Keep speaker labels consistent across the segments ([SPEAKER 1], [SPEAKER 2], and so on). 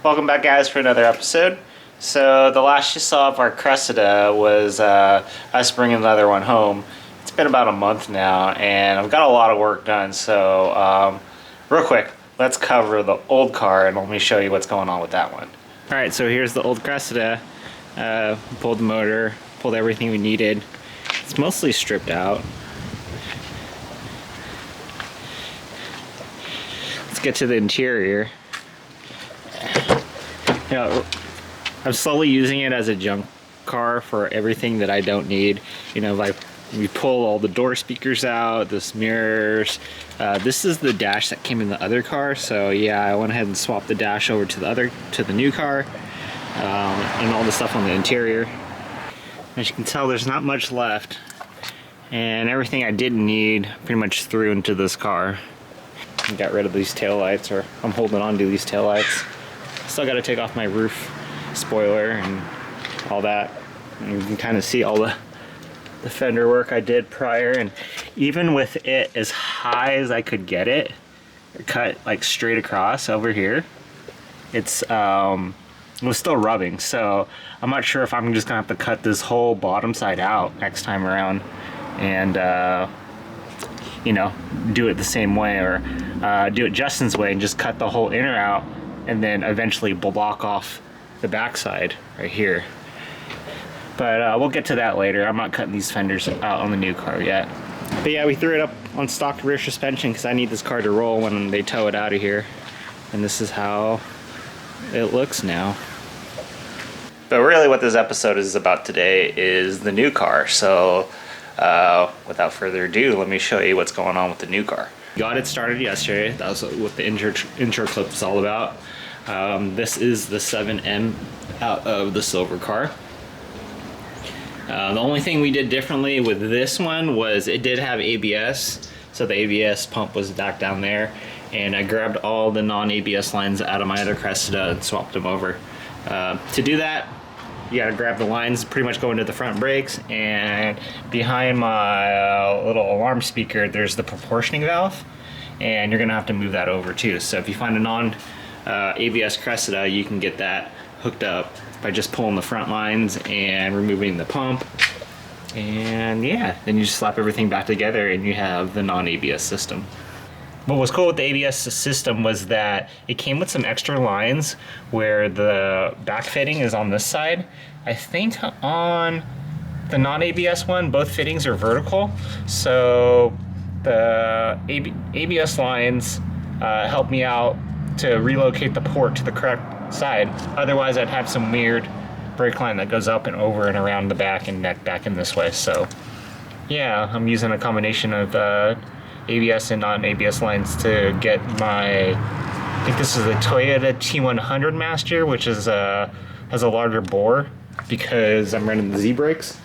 [SPEAKER 1] Welcome back, guys, for another episode. So the last you saw of our Cressida was us bringing another one home. It's been about a month now, and I've got a lot of work done. So real quick, let's cover the old car, and let me show you what's going on with that one. All right, so here's the old Cressida. Pulled the motor, pulled everything we needed. It's mostly stripped out. Let's get to the interior. You know, I'm slowly using it as a junk car for everything that I don't need. You know, like we pull all the door speakers out, this mirrors. This is the dash that came in the other car, so yeah, I went ahead and swapped the dash over to the new car, and all the stuff on the interior. As you can tell, there's not much left, and everything I didn't need pretty much threw into this car. I got rid of these taillights, or I'm holding on to these taillights. Still got to take off my roof spoiler and all that. And you can kind of see all the fender work I did prior, and even with it as high as I could get it, cut like straight across over here, it was still rubbing. So I'm not sure if I'm just gonna have to cut this whole bottom side out next time around and you know, do it the same way, or do it Justin's way and just cut the whole inner out and then eventually block off the backside right here. But we'll get to that later. I'm not cutting these fenders out on the new car yet. But yeah, we threw it up on stock rear suspension because I need this car to roll when they tow it out of here. And this is how it looks now. But really what this episode is about today is the new car. So without further ado, let me show you what's going on with the new car. Got it started yesterday. That was what the intro clip was all about. This is the 7M out of the silver car. The only thing we did differently with this one was it did have ABS, so the ABS pump was back down there, and I grabbed all the non-ABS lines out of my other Cressida and swapped them over. To do that, you gotta grab the lines, pretty much go into the front brakes, and behind my little alarm speaker there's the proportioning valve, and you're gonna have to move that over too. So if you find a non-ABS Cressida, you can get that hooked up by just pulling the front lines and removing the pump, and yeah, then you just slap everything back together and you have the non-ABS system. What was cool with the ABS system was that it came with some extra lines where the back fitting is on this side. I think on the non-ABS one, both fittings are vertical, so the ABS lines help me out to relocate the port to the correct side. Otherwise, I'd have some weird brake line that goes up and over and around the back and neck back in this way. So yeah, I'm using a combination of ABS and non-ABS lines to get my, I think this is the Toyota T100 Master, which is has a larger bore because I'm running the Z brakes.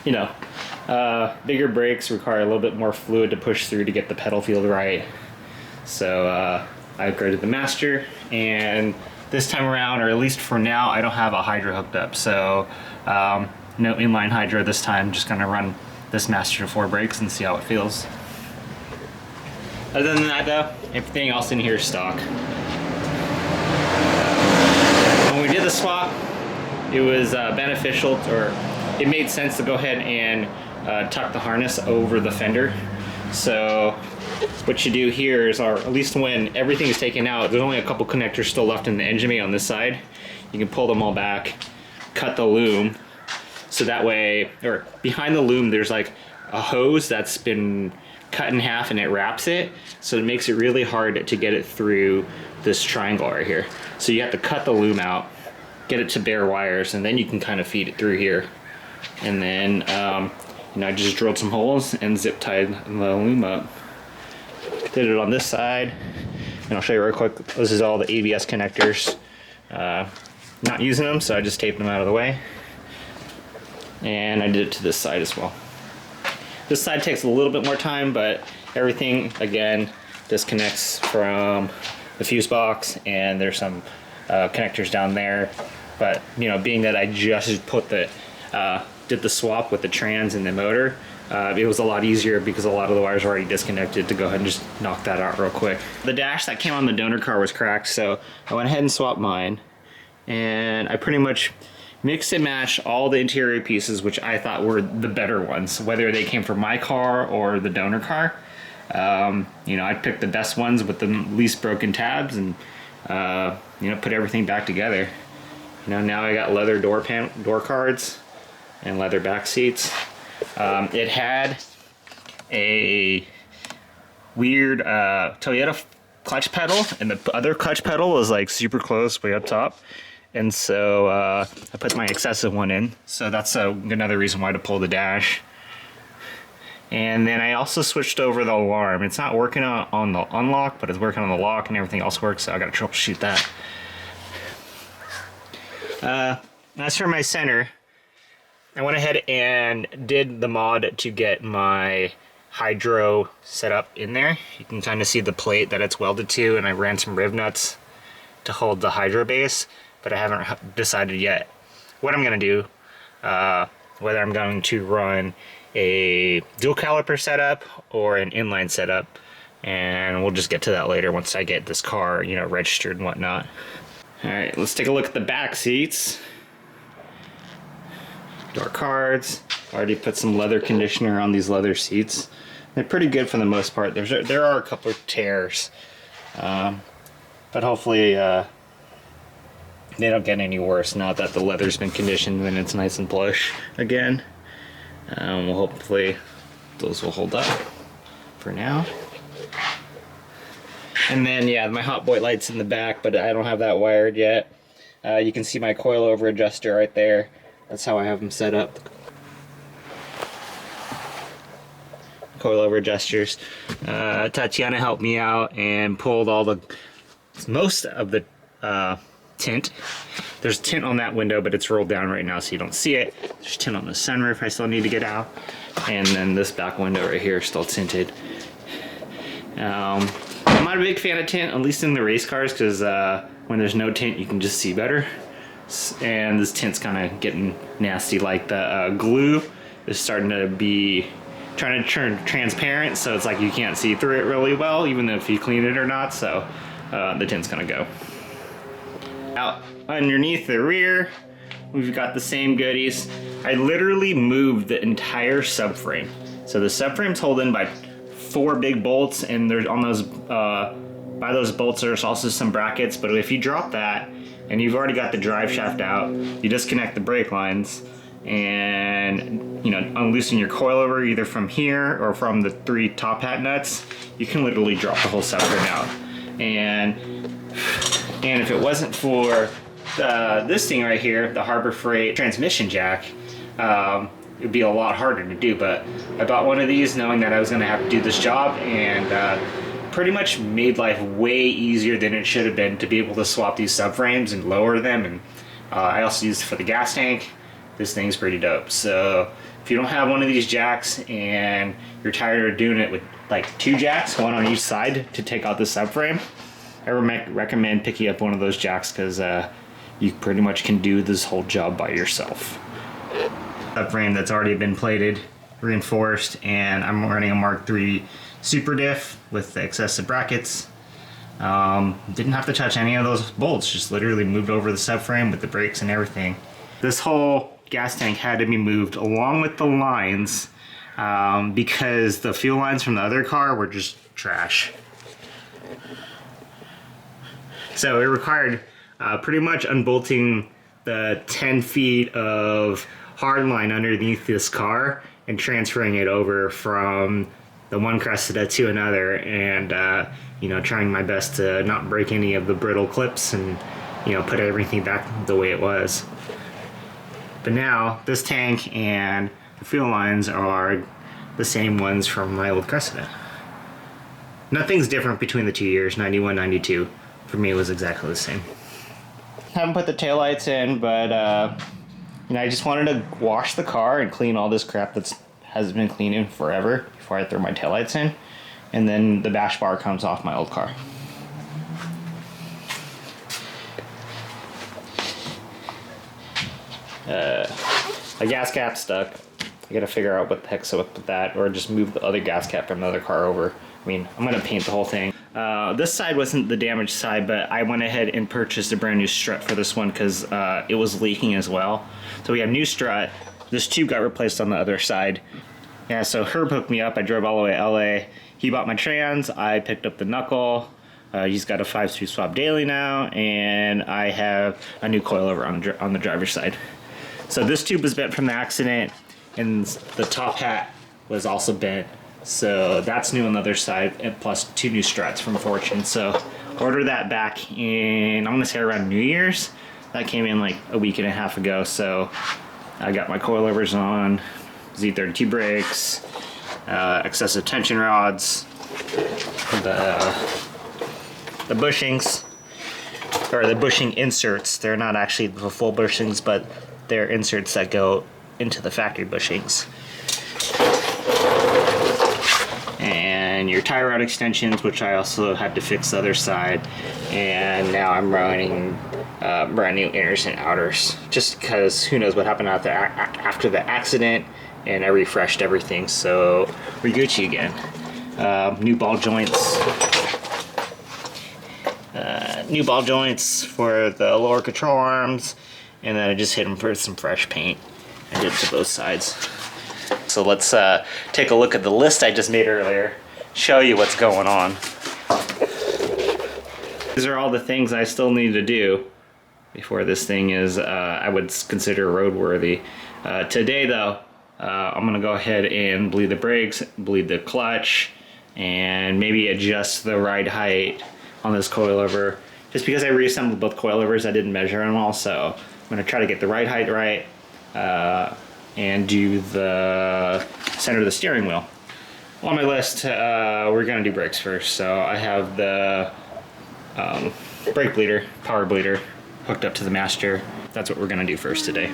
[SPEAKER 1] You know, bigger brakes require a little bit more fluid to push through to get the pedal feel right. So I upgraded the Master, and this time around, or at least for now, I don't have a hydro hooked up. So no inline hydro this time, just gonna run this Master to 4 brakes and see how it feels. Other than that though, everything else in here is stock. When we did the swap, it was beneficial, or it made sense to go ahead and tuck the harness over the fender. So what you do here is, or at least when everything is taken out, there's only a couple connectors still left in the engine bay on this side. You can pull them all back, cut the loom, so that way, or behind the loom there's like a hose that's been cut in half and it wraps it, so it makes it really hard to get it through this triangle right here. So you have to cut the loom out, get it to bare wires, and then you can kind of feed it through here. And then you know, I just drilled some holes and zip tied the loom up. Did it on this side, and I'll show you real quick. This is all the ABS connectors. Not using them, so I just taped them out of the way. And I did it to this side as well. This side takes a little bit more time, but everything, again, disconnects from the fuse box, and there's some connectors down there. But, you know, being that I just put the, did the swap with the trans and the motor, it was a lot easier because a lot of the wires were already disconnected to go ahead and just knock that out real quick. The dash that came on the donor car was cracked, so I went ahead and swapped mine. And I pretty much mixed and matched all the interior pieces, which I thought were the better ones, whether they came from my car or the donor car. You know, I picked the best ones with the least broken tabs and, you know, put everything back together. You know, now I got leather door cards and leather back seats. It had a weird Toyota clutch pedal, and the other clutch pedal was like super close way up top. And so I put my excessive one in. So that's another reason why to pull the dash. And then I also switched over the alarm. It's not working on the unlock, but it's working on the lock, and everything else works, so I gotta troubleshoot that. As for my center, I went ahead and did the mod to get my hydro set up in there. You can kind of see the plate that it's welded to, and I ran some rib nuts to hold the hydro base, but I haven't decided yet what I'm gonna do, whether I'm going to run a dual caliper setup or an inline setup, and we'll just get to that later once I get this car, you know, registered and whatnot. All right, let's take a look at the back seats. Door cards. Already put some leather conditioner on these leather seats. They're pretty good for the most part. There are a couple of tears, but hopefully they don't get any worse now that the leather's been conditioned and it's nice and plush again. Well, hopefully those will hold up for now. And then, yeah, my hot boy light's in the back, but I don't have that wired yet. You can see my coilover adjuster right there. That's how I have them set up. Coilover adjusters. Tatiana helped me out and pulled most of the tint. There's tint on that window, but it's rolled down right now, so you don't see it. There's tint on the sunroof I still need to get out. And then this back window right here is still tinted. I'm not a big fan of tint, at least in the race cars, because when there's no tint, you can just see better. And this tint's kind of getting nasty. Like the glue is starting to be trying to turn transparent, so it's like you can't see through it really well, even if you clean it or not. So the tint's gonna go. Out underneath the rear, we've got the same goodies. I literally moved the entire subframe. So the subframe's holding by 4 big bolts, and there's on those by those bolts there's also some brackets. But if you drop that and you've already got the drive shaft out, you disconnect the brake lines and, you know, unloosen your coilover either from here or from the 3 top hat nuts. You can literally drop the whole subframe out. And if it wasn't for this thing right here, the Harbor Freight transmission jack, it would be a lot harder to do. But I bought one of these knowing that I was going to have to do this job, and pretty much made life way easier than it should have been to be able to swap these subframes and lower them. And I also use it for the gas tank. This thing's pretty dope. So if you don't have one of these jacks and you're tired of doing it with like 2 jacks, one on each side to take out the subframe, I recommend picking up one of those jacks, because you pretty much can do this whole job by yourself. Subframe that's already been plated, reinforced, and I'm running a Mark III Super Diff with the excessive brackets. Didn't have to touch any of those bolts, just literally moved over the subframe with the brakes and everything. This whole gas tank had to be moved along with the lines because the fuel lines from the other car were just trash. So it required pretty much unbolting the 10 feet of hard line underneath this car and transferring it over from the one Cressida to another, and you know, trying my best to not break any of the brittle clips and, you know, put everything back the way it was. But now this tank and the fuel lines are the same ones from my old Cressida. Nothing's different between the 2 years, 91, 92. For me, it was exactly the same. Haven't put the taillights in, but you know, I just wanted to wash the car and clean all this crap that hasn't been cleaned in forever before I throw my taillights in. And then the bash bar comes off my old car. The gas cap stuck. I gotta figure out what the heck's up with that, or just move the other gas cap from the other car over. I mean, I'm gonna paint the whole thing. This side wasn't the damaged side, but I went ahead and purchased a brand new strut for this one because it was leaking as well. So we have new strut. This tube got replaced on the other side. Yeah, so Herb hooked me up. I drove all the way to LA. He bought my trans. I picked up the knuckle. He's got a 5-speed swap daily now, and I have a new coilover on the driver's side. So this tube was bent from the accident, and the top hat was also bent. So that's new on the other side, and plus 2 new struts from Fortune. So ordered that back in, I'm gonna say around New Year's. That came in like a week and a half ago. So I got my coilovers on, Z32 brakes, excessive tension rods, the bushings, or the bushing inserts. They're not actually the full bushings, but they're inserts that go into the factory bushings. And your tie rod extensions, which I also had to fix the other side. And now I'm running brand new inners and outers, just because who knows what happened after the accident, and I refreshed everything, so we're Gucci again. New ball joints. New ball joints for the lower control arms, and then I just hit them for some fresh paint. I did to both sides. So let's take a look at the list I just made earlier, show you what's going on. These are all the things I still need to do before this thing is, I would consider roadworthy. Today though, I'm gonna go ahead and bleed the brakes, bleed the clutch, and maybe adjust the ride height on this coilover. Just because I reassembled both coilovers, I didn't measure them all, so I'm gonna try to get the ride height right, and do the center of the steering wheel. On my list, we're gonna do brakes first. So I have the brake bleeder, power bleeder, hooked up to the master. That's what we're gonna do first today.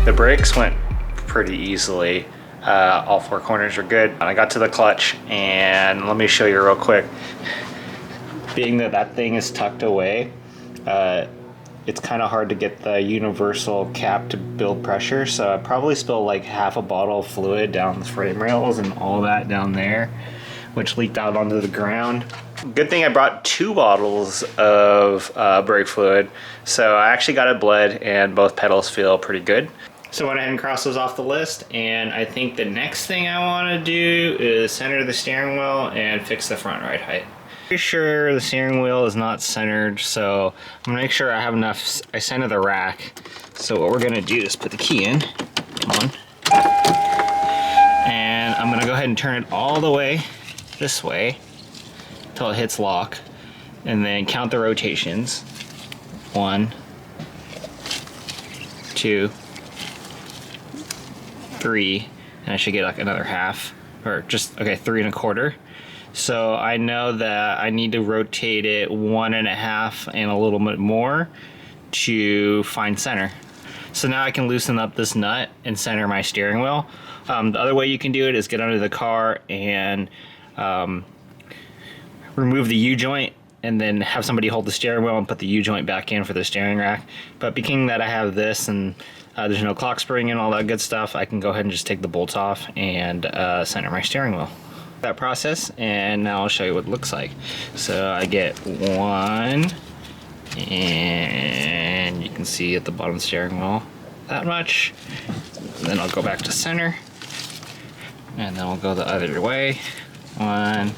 [SPEAKER 1] The brakes went pretty easily. All 4 corners are good. I got to the clutch, and let me show you real quick. Being that that thing is tucked away, it's kind of hard to get the universal cap to build pressure, so I probably spilled like half a bottle of fluid down the frame rails and all that down there, which leaked out onto the ground. Good thing I brought 2 bottles of brake fluid, so I actually got it bled, and both pedals feel pretty good. So I went ahead and crossed those off the list, and I think the next thing I want to do is center the steering wheel and fix the front ride height. Pretty sure the steering wheel is not centered, so I'm gonna make sure I have enough. I center the rack. So what we're gonna do is put the key in. Come on. And I'm gonna go ahead and turn it all the way this way until it hits lock, and then count the rotations. 1, 2, 3, and I should get like another half, or just, okay, 3 1/4. So I know that I need to rotate it 1 1/2 and a little bit more to find center. So now I can loosen up this nut and center my steering wheel. The other way you can do it is get under the car and remove the U-joint, and then have somebody hold the steering wheel and put the U-joint back in for the steering rack. But being that I have this and there's no clock spring and all that good stuff, I can go ahead and just take the bolts off and center my steering wheel. That process, and now I'll show you what it looks like. So I get 1, and you can see at the bottom of the steering wheel that much. Then I'll go back to center, and then I'll go the other way. 1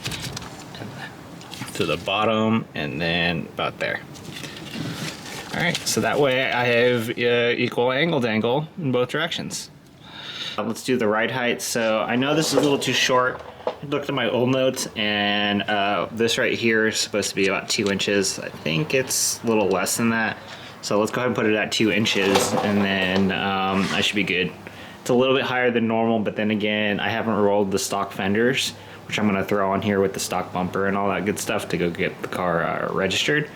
[SPEAKER 1] to the bottom, and then about there. All right, so that way I have equal angle in both directions. Let's do the ride height. So I know this is a little too short. I looked at my old notes, and this right here is supposed to be about 2 inches. I think it's a little less than that. So let's go ahead and put it at 2 inches, and then I should be good. It's a little bit higher than normal, but then again, I haven't rolled the stock fenders, which I'm gonna throw on here with the stock bumper and all that good stuff to go get the car registered.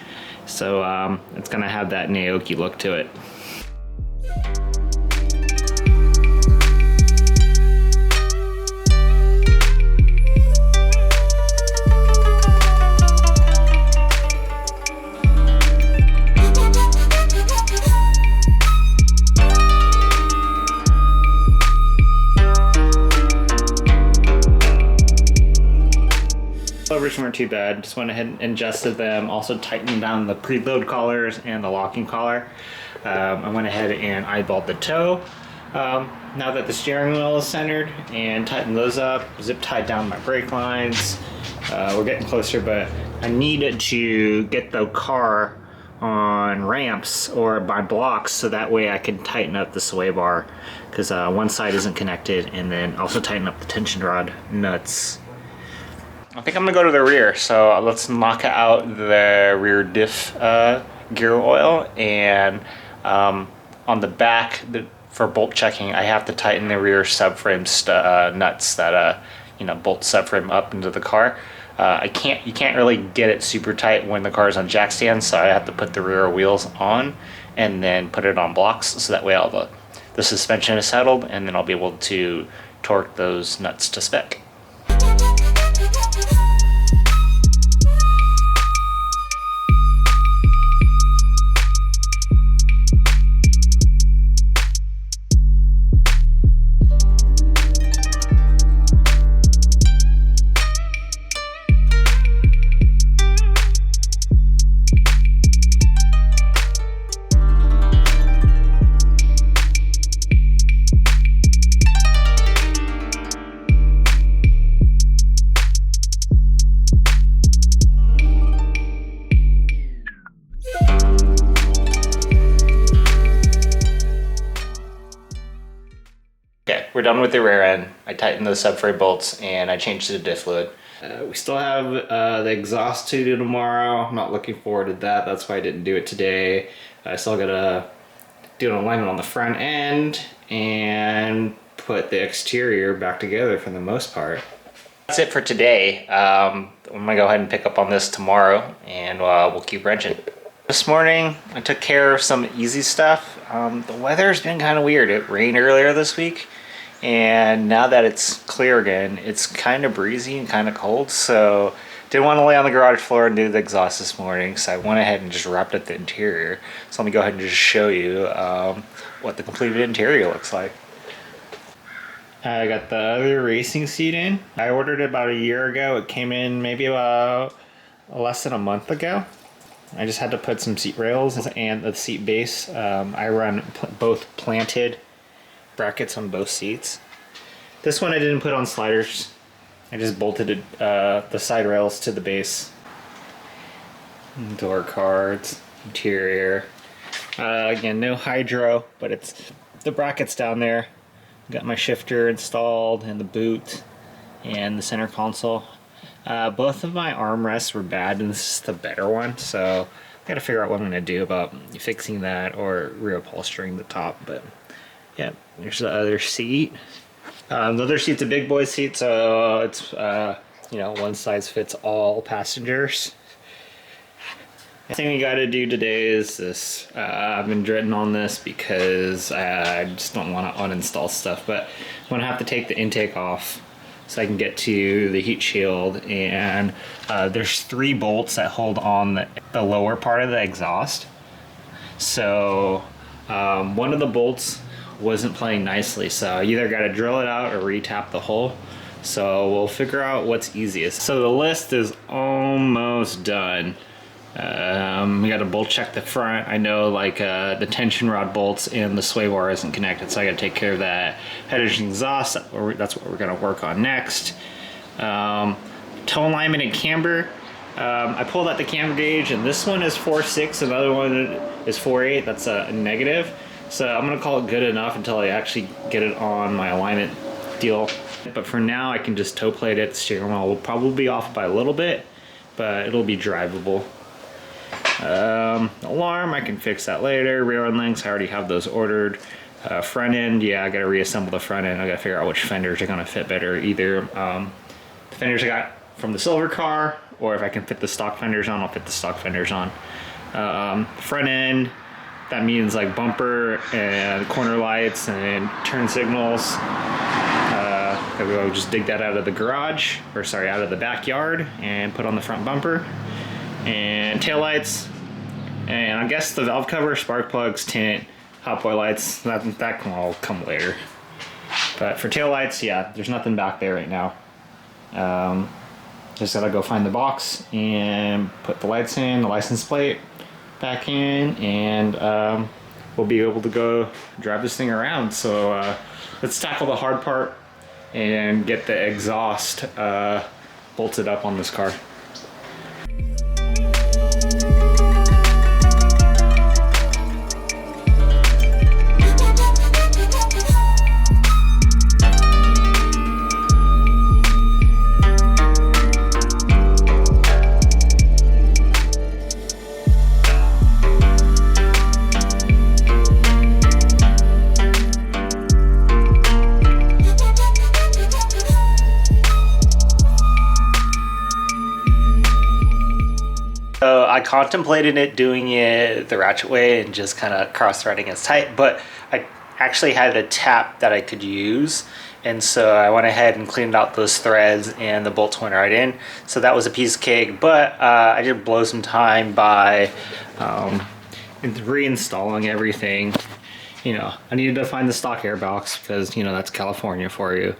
[SPEAKER 1] So it's gonna have that Naoki look to it. Covers weren't too bad. Just went ahead and adjusted them. Also tightened down the preload collars and the locking collar. I went ahead and eyeballed the toe. Now that the steering wheel is centered, and tightened those up, zip tied down my brake lines. We're getting closer, but I needed to get the car on ramps or by blocks so that way I can tighten up the sway bar, because one side isn't connected, and then also tighten up the tension rod nuts. I think I'm gonna go to the rear, so let's knock out the rear diff gear oil, and on the back, for bolt checking, I have to tighten the rear subframe nuts that bolt subframe up into the car. You can't really get it super tight when the car is on jack stands, so I have to put the rear wheels on and then put it on blocks, so that way all the suspension is settled, and then I'll be able to torque those nuts to spec. Okay, we're done with the rear end. I tightened those subframe bolts and I changed the diff fluid. We still have the exhaust to do tomorrow. I'm not looking forward to that. That's why I didn't do it today. I still gotta do an alignment on the front end and put the exterior back together for the most part. That's it for today. I'm gonna go ahead and pick up on this tomorrow, and we'll keep wrenching. This morning, I took care of some easy stuff. The weather's been kind of weird. It rained earlier this week, and now that it's clear again, it's kind of breezy and kind of cold, so didn't want to lay on the garage floor and do the exhaust this morning, so I went ahead and just wrapped up the interior. So let me go ahead and just show you what the completed interior looks like. I got the other racing seat in. I ordered it about a year ago. It came in maybe about less than a month ago. I just had to put some seat rails and the seat base. I run both planted brackets on both seats. This one I didn't put on sliders. I just bolted the side rails to the base. Door cards, interior. Again, no hydro, but it's the brackets down there. Got my shifter installed and the boot and the center console. Both of my armrests were bad, and this is the better one, so I gotta figure out what I'm gonna do about fixing that or reupholstering the top. But yeah, there's the other seat. The other seat's a big boy seat, so it's one size fits all passengers. The thing we gotta do today is this. I've been dreading on this because I just don't want to uninstall stuff, but I'm gonna have to take the intake off so I can get to the heat shield, and there's 3 bolts that hold on the lower part of the exhaust. So one of the bolts wasn't playing nicely, so I either got to drill it out or retap the hole. So we'll figure out what's easiest. So the list is almost done. We got to bolt check the front. I know the tension rod bolts and the sway bar isn't connected, so I got to take care of that. Headers and exhaust, that's what we're going to work on next. Toe alignment and camber. I pulled out the camber gauge, and this one is 4.6, another one is 4.8. That's a negative. So I'm going to call it good enough until I actually get it on my alignment deal. But for now, I can just toe plate it. The steering wheel will probably be off by a little bit, but it'll be drivable. Alarm, I can fix that later. Rear end links, I already have those ordered. Front end, yeah, I gotta reassemble the front end. I gotta figure out which fenders are gonna fit better. Either the fenders I got from the silver car, or if I can fit the stock fenders on, I'll fit the stock fenders on. Front end, that means like bumper and corner lights and turn signals. I'll just dig that out of the garage, or sorry, out of the backyard, and put on the front bumper. And taillights, and I guess the valve cover, spark plugs, tint, hot boy lights, that can all come later. But for taillights, yeah, there's nothing back there right now. Just gotta go find the box and put the lights in, the license plate back in, and we'll be able to go drive this thing around. So let's tackle the hard part and get the exhaust bolted up on this car.
[SPEAKER 2] So I contemplated doing it the Ratchet way and just kind of cross-threading as tight, but I actually had a tap that I could use, and so I went ahead and cleaned out those threads and the bolts went right in. So that was a piece of cake, but I did blow some time by
[SPEAKER 1] reinstalling everything. You know, I needed to find the stock airbox because, you know, that's California for you.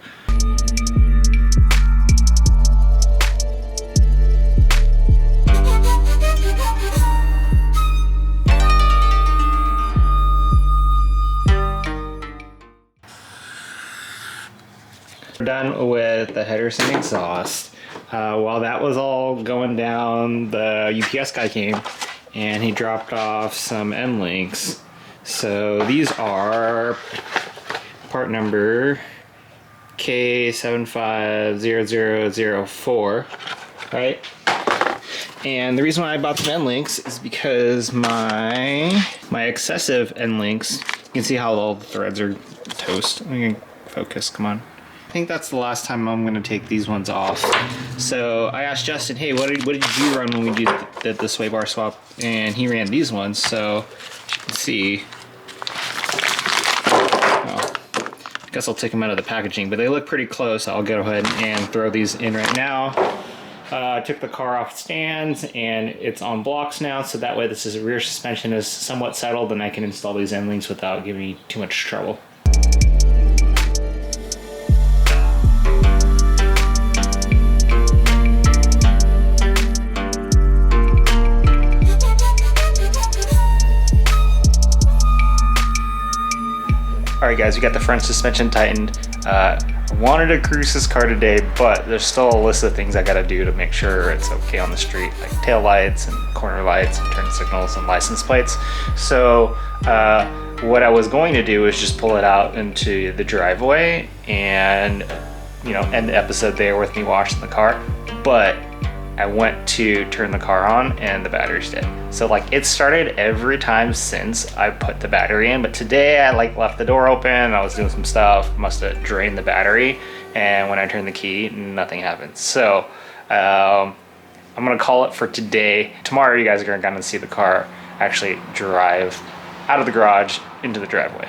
[SPEAKER 1] We're done with the headers and exhaust. While that was all going down, the UPS guy came and he dropped off some end links. So these are part number K750004, right? And the reason why I bought some end links is because my excessive end links, you can see how all the threads are toast. Let me focus, come on. I think that's the last time I'm going to take these ones off. So I asked Justin, hey, what did you run when we did the sway bar swap? And he ran these ones. So as you can see, well, I guess I'll take them out of the packaging, but they look pretty close. I'll go ahead and throw these in right now. I took the car off stands and it's on blocks now, so that way this rear suspension is somewhat settled and I can install these end links without giving me too much trouble.
[SPEAKER 2] Alright guys, we got the front suspension tightened. I wanted to cruise this car today, but there's still a list of things I gotta do to make sure it's okay on the street, like tail lights and corner lights and turn signals and license plates. So what I was going to do is just pull it out into the driveway and, you know, end the episode there with me washing the car. But I went to turn the car on and the battery's dead. So like it started every time since I put the battery in, but today I like left the door open, I was doing some stuff, must have drained the battery, and when I turned the key, nothing happened. So I'm gonna call it for today. Tomorrow you guys are gonna see the car actually drive out of the garage into the driveway.